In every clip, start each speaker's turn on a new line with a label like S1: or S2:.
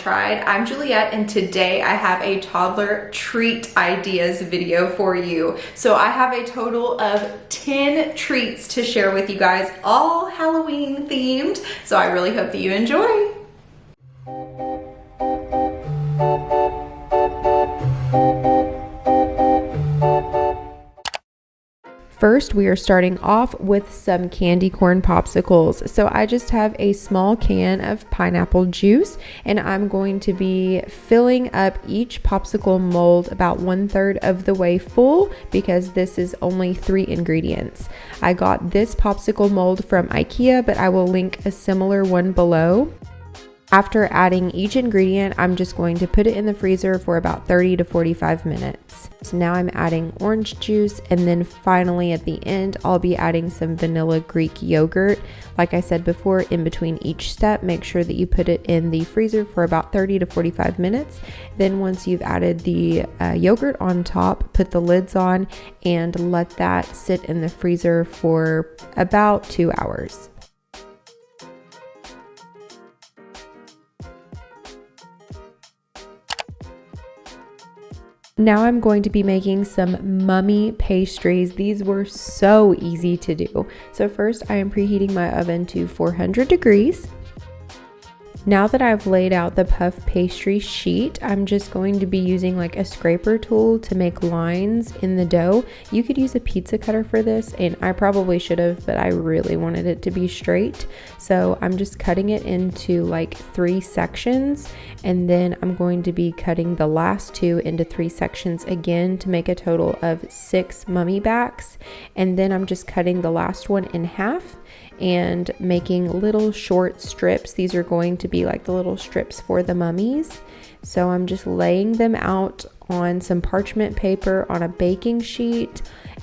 S1: Tried. I'm Juliet, and today I have a toddler treat ideas video for you. So I have a total of 10 treats to share with you guys, all Halloween themed. So I really hope that you enjoy. First, we are starting off with some candy corn popsicles. So I just have a small can of pineapple juice, and I'm going to be filling up each popsicle mold about 1/3 of the way full because this is only 3 ingredients. I got this popsicle mold from IKEA, but I will link a similar one below. After adding each ingredient, I'm just going to put it in the freezer for about 30 to 45 minutes. So now I'm adding orange juice, and then finally at the end, I'll be adding some vanilla Greek yogurt. Like I said before, in between each step, make sure that you put it in the freezer for about 30 to 45 minutes. Then once you've added the yogurt on top, put the lids on and let that sit in the freezer for about 2 hours. Now I'm going to be making some mummy pastries. These were so easy to do. So first I am preheating my oven to 400 degrees. Now that I've laid out the puff pastry sheet, I'm just going to be using like a scraper tool to make lines in the dough. You could use a pizza cutter for this, and I probably should have, but I really wanted it to be straight. So I'm just cutting it into like 3 sections, and then I'm going to be cutting the last 2 into 3 sections again to make a total of 6 mummy backs. And then I'm just cutting the last one in half and making little short strips. These are going to be like the little strips for the mummies. So I'm just laying them out on some parchment paper on a baking sheet,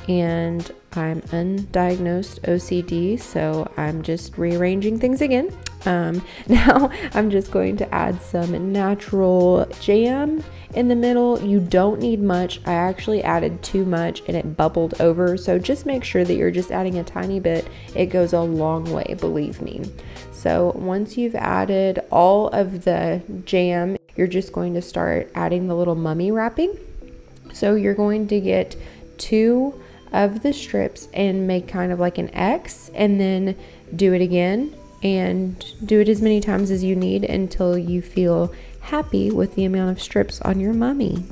S1: and I'm undiagnosed OCD, so I'm just rearranging things again. Now I'm just going to add some natural jam in the middle. You don't need much. I actually added too much and it bubbled over, so just make sure that you're just adding a tiny bit. It goes a long way, believe me. So once you've added all of the jam, you're just going to start adding the little mummy wrapping. So you're going to get 2 of the strips and make kind of like an X, and then do it again and do it as many times as you need until you feel happy with the amount of strips on your mummy.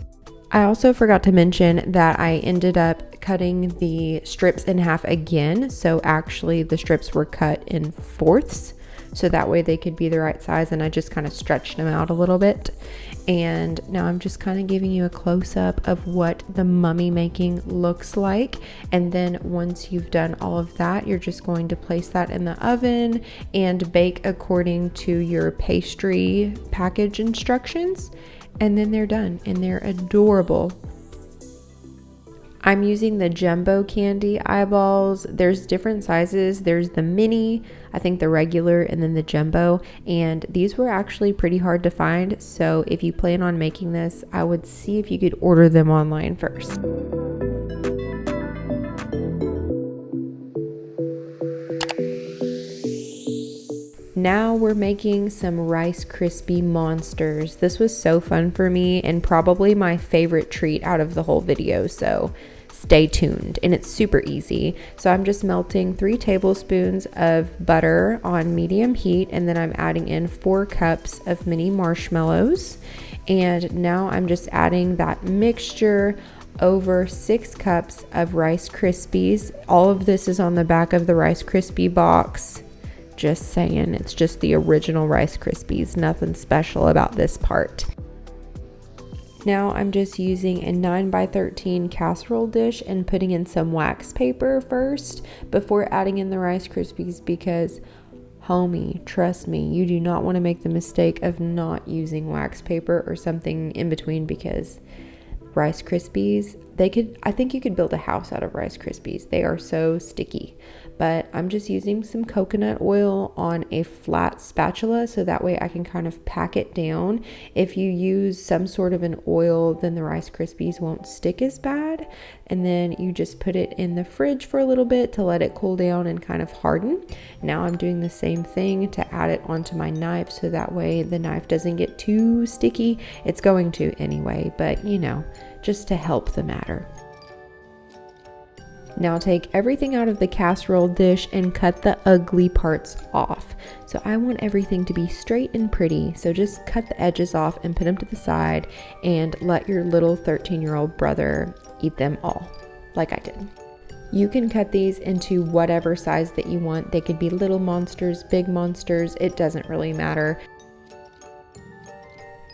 S1: I also forgot to mention that I ended up cutting the strips in half again. So actually the strips were cut in 4ths, so that way they could be the right size, and I just kind of stretched them out a little bit. And now I'm just kind of giving you a close-up of what the mummy making looks like. And then once you've done all of that, you're just going to place that in the oven and bake according to your pastry package instructions. And then they're done, and they're adorable. I'm using the jumbo candy eyeballs. There's different sizes. There's the mini, I think the regular, and then the jumbo. And these were actually pretty hard to find. So if you plan on making this, I would see if you could order them online first. Now we're making some Rice Krispie monsters. This was so fun for me and probably my favorite treat out of the whole video, so stay tuned. And it's super easy. So I'm just melting 3 tablespoons of butter on medium heat, and then I'm adding in 4 cups of mini marshmallows. And now I'm just adding that mixture over 6 cups of Rice Krispies. All of this is on the back of the Rice Krispie box. Just saying, it's just the original Rice Krispies, nothing special about this part. Now I'm just using a 9x13 casserole dish and putting in some wax paper first before adding in the Rice Krispies, because homie, trust me, you do not want to make the mistake of not using wax paper or something in between, because Rice Krispies, I think you could build a house out of Rice Krispies. They are so sticky. But I'm just using some coconut oil on a flat spatula so that way I can kind of pack it down. If you use some sort of an oil, then the Rice Krispies won't stick as bad. And then you just put it in the fridge for a little bit to let it cool down and kind of harden. Now I'm doing the same thing to add it onto my knife so that way the knife doesn't get too sticky. It's going to anyway, but you know, just to help the matter. Now take everything out of the casserole dish and cut the ugly parts off. So I want everything to be straight and pretty. So just cut the edges off and put them to the side and let your little 13-year-old brother eat them all, like I did. You can cut these into whatever size that you want. They could be little monsters, big monsters, it doesn't really matter.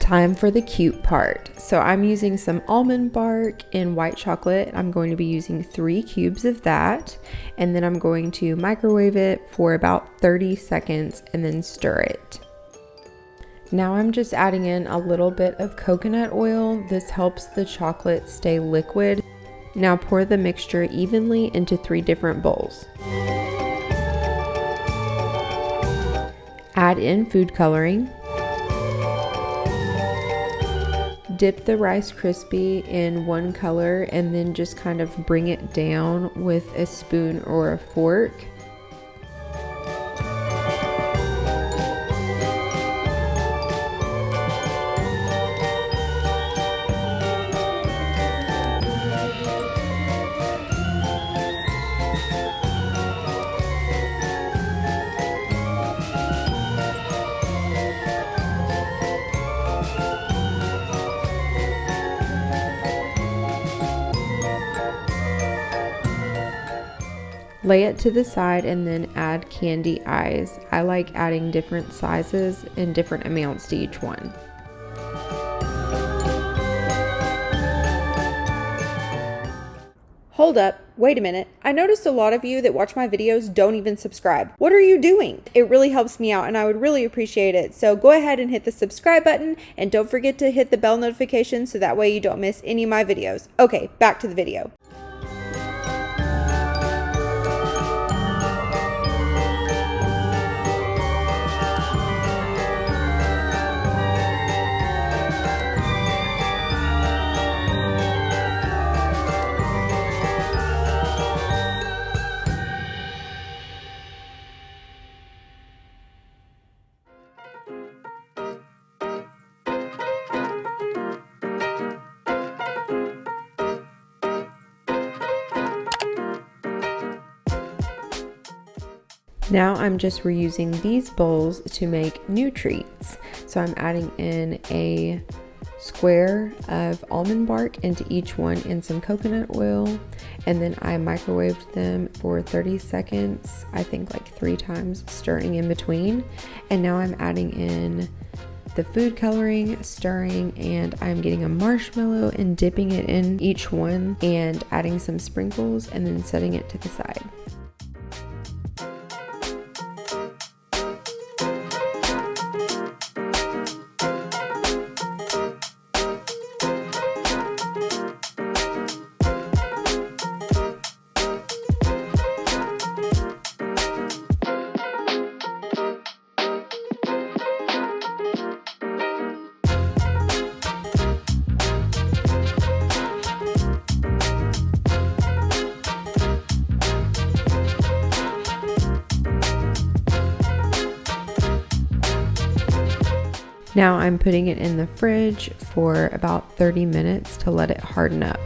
S1: Time for the cute part. So I'm using some almond bark and white chocolate. I'm going to be using 3 cubes of that, and then I'm going to microwave it for about 30 seconds and then stir it. Now I'm just adding in a little bit of coconut oil. This helps the chocolate stay liquid. Now pour the mixture evenly into 3 different bowls. Add in food coloring. Dip the Rice Krispie in one color and then just kind of bring it down with a spoon or a fork. Lay it to the side and then add candy eyes. I like adding different sizes and different amounts to each one.
S2: Hold up, wait a minute. I noticed a lot of you that watch my videos don't even subscribe. What are you doing? It really helps me out and I would really appreciate it. So go ahead and hit the subscribe button and don't forget to hit the bell notification so that way you don't miss any of my videos. Okay, back to the video.
S1: Now I'm just reusing these bowls to make new treats. So I'm adding in a square of almond bark into each one and some coconut oil, and then I microwaved them for 30 seconds, I think like 3 times, stirring in between. And now I'm adding in the food coloring, stirring, and I'm getting a marshmallow and dipping it in each one and adding some sprinkles and then setting it to the side. Now I'm putting it in the fridge for about 30 minutes to let it harden up.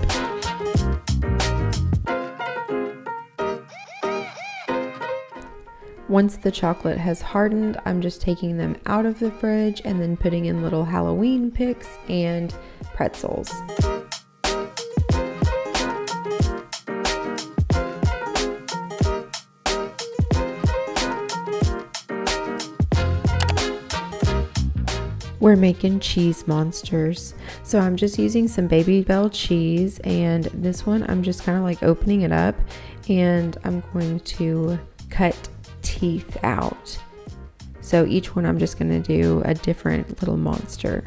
S1: Once the chocolate has hardened, I'm just taking them out of the fridge and then putting in little Halloween picks and pretzels. We're making cheese monsters. So I'm just using some Baby Bell cheese, and this one I'm just kind of like opening it up and I'm going to cut teeth out. So each one I'm just going to do a different little monster.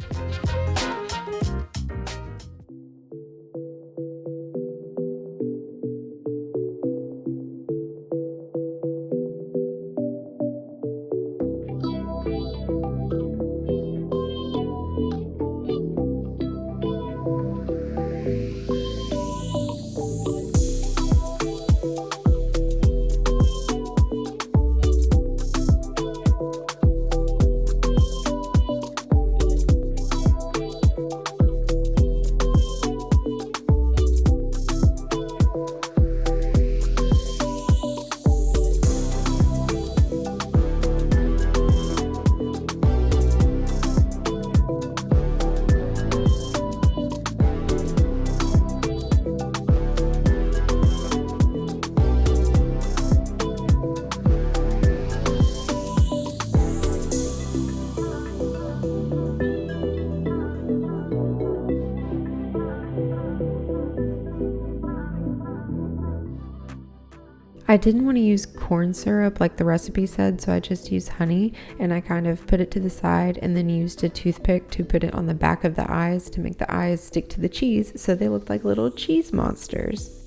S1: I didn't want to use corn syrup like the recipe said, so I just used honey, and I kind of put it to the side and then used a toothpick to put it on the back of the eyes to make the eyes stick to the cheese so they looked like little cheese monsters.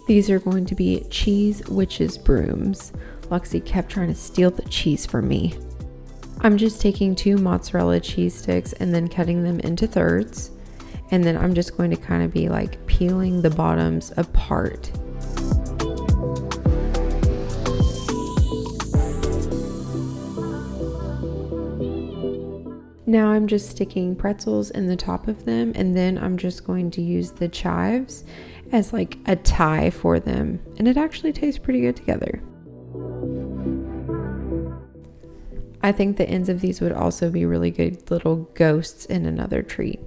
S1: These are going to be cheese witches brooms. Luxie kept trying to steal the cheese from me. I'm just taking 2 mozzarella cheese sticks and then cutting them into thirds. And then I'm just going to kind of be like peeling the bottoms apart. Now I'm just sticking pretzels in the top of them, and then I'm just going to use the chives as like a tie for them, and it actually tastes pretty good together. I think the ends of these would also be really good little ghosts in another treat.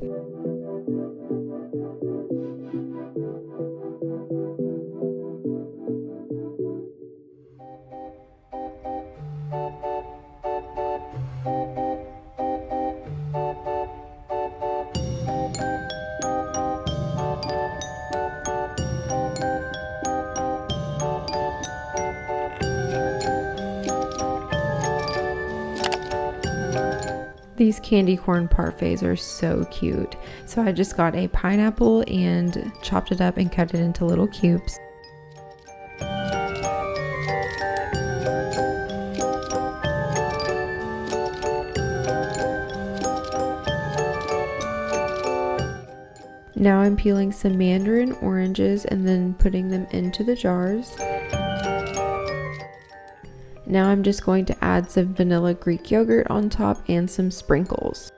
S1: These candy corn parfaits are so cute. So I just got a pineapple and chopped it up and cut it into little cubes. Now I'm peeling some mandarin oranges and then putting them into the jars. Now I'm just going to add some vanilla Greek yogurt on top and some sprinkles.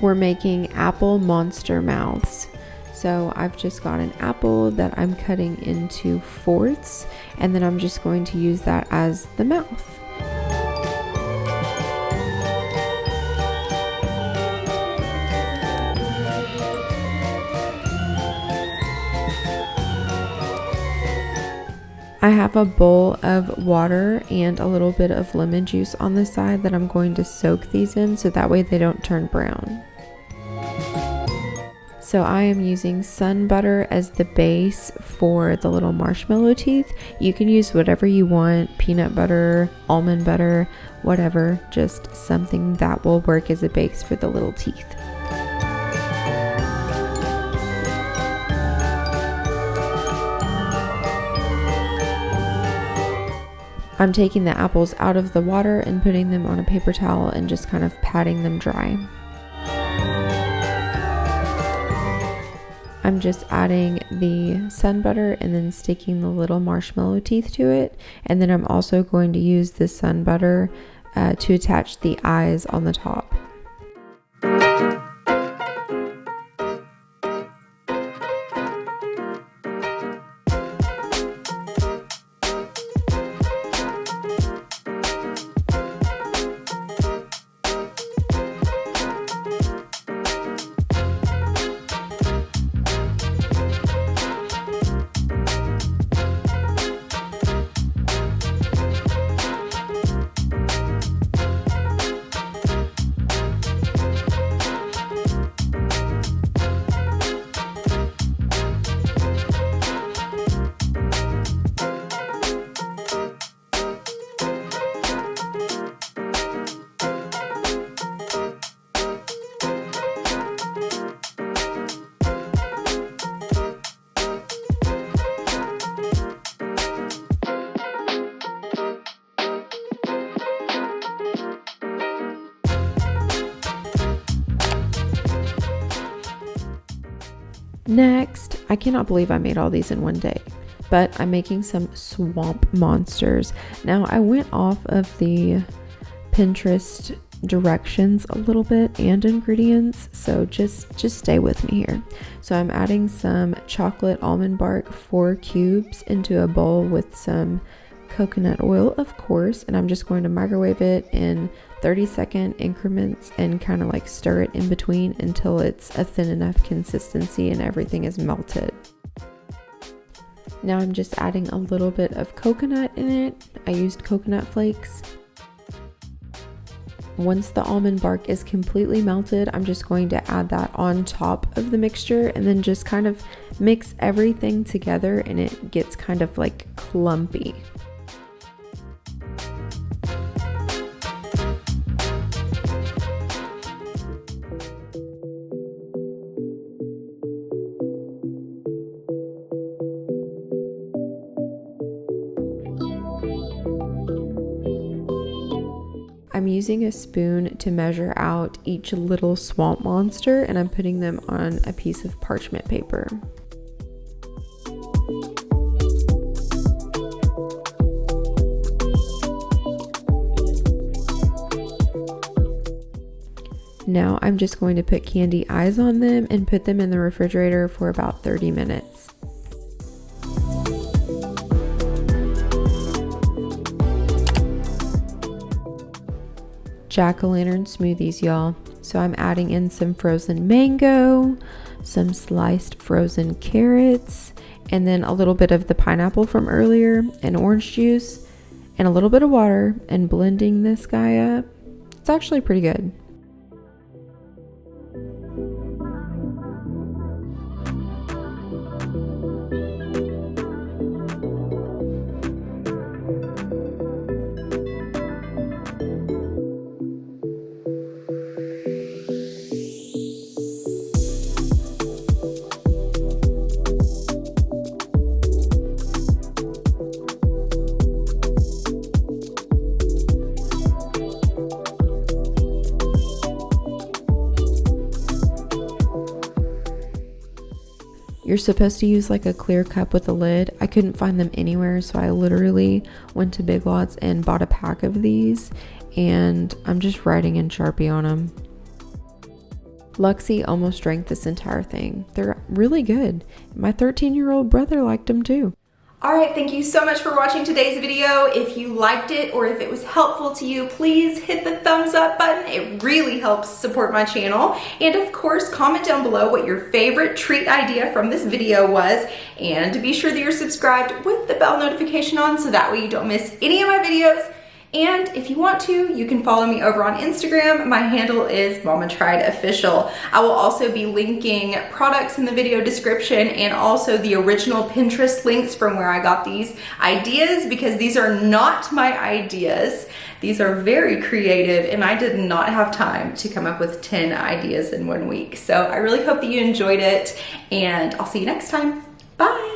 S1: We're making apple monster mouths. So I've just got an apple that I'm cutting into fourths, and then I'm just going to use that as the mouth. I have a bowl of water and a little bit of lemon juice on the side that I'm going to soak these in so that way they don't turn brown. So I am using sun butter as the base for the little marshmallow teeth. You can use whatever you want, peanut butter, almond butter, whatever, just something that will work as a base for the little teeth. I'm taking the apples out of the water and putting them on a paper towel and just kind of patting them dry. I'm just adding the sun butter and then sticking the little marshmallow teeth to it. And then I'm also going to use the sun butter to attach the eyes on the top. Next, I cannot believe I made all these in one day, but I'm making some swamp monsters. Now I went off of the Pinterest directions a little bit and ingredients, so just stay with me here. So I'm adding some chocolate almond bark, 4 cubes, into a bowl with some coconut oil, of course, and I'm just going to microwave it in 30-second increments and kind of like stir it in between until it's a thin enough consistency and everything is melted. Now I'm just adding a little bit of coconut in it. I used coconut flakes. Once the almond bark is completely melted, I'm just going to add that on top of the mixture and then just kind of mix everything together, and it gets kind of like clumpy. I'm using a spoon to measure out each little swamp monster, and I'm putting them on a piece of parchment paper. Now I'm just going to put candy eyes on them and put them in the refrigerator for about 30 minutes. Jack-o'-lantern smoothies, y'all. So I'm adding in some frozen mango, some sliced frozen carrots, and then a little bit of the pineapple from earlier, and orange juice, and a little bit of water, and blending this guy up. It's actually pretty good. You're supposed to use like a clear cup with a lid. I couldn't find them anywhere, so I literally went to Big Lots and bought a pack of these, and I'm just writing in Sharpie on them. Luxie almost drank this entire thing. They're really good. My 13-year-old brother liked them too.
S2: Alright, thank you so much for watching today's video. If you liked it or if it was helpful to you, please hit the thumbs up button. It really helps support my channel. And of course, comment down below what your favorite treat idea from this video was. And be sure that you're subscribed with the bell notification on so that way you don't miss any of my videos. And if you want to, you can follow me over on Instagram. My handle is mamatriedofficial. I will also be linking products in the video description and also the original Pinterest links from where I got these ideas, because these are not my ideas. These are very creative, and I did not have time to come up with 10 ideas in 1 week. So I really hope that you enjoyed it, and I'll see you next time. Bye.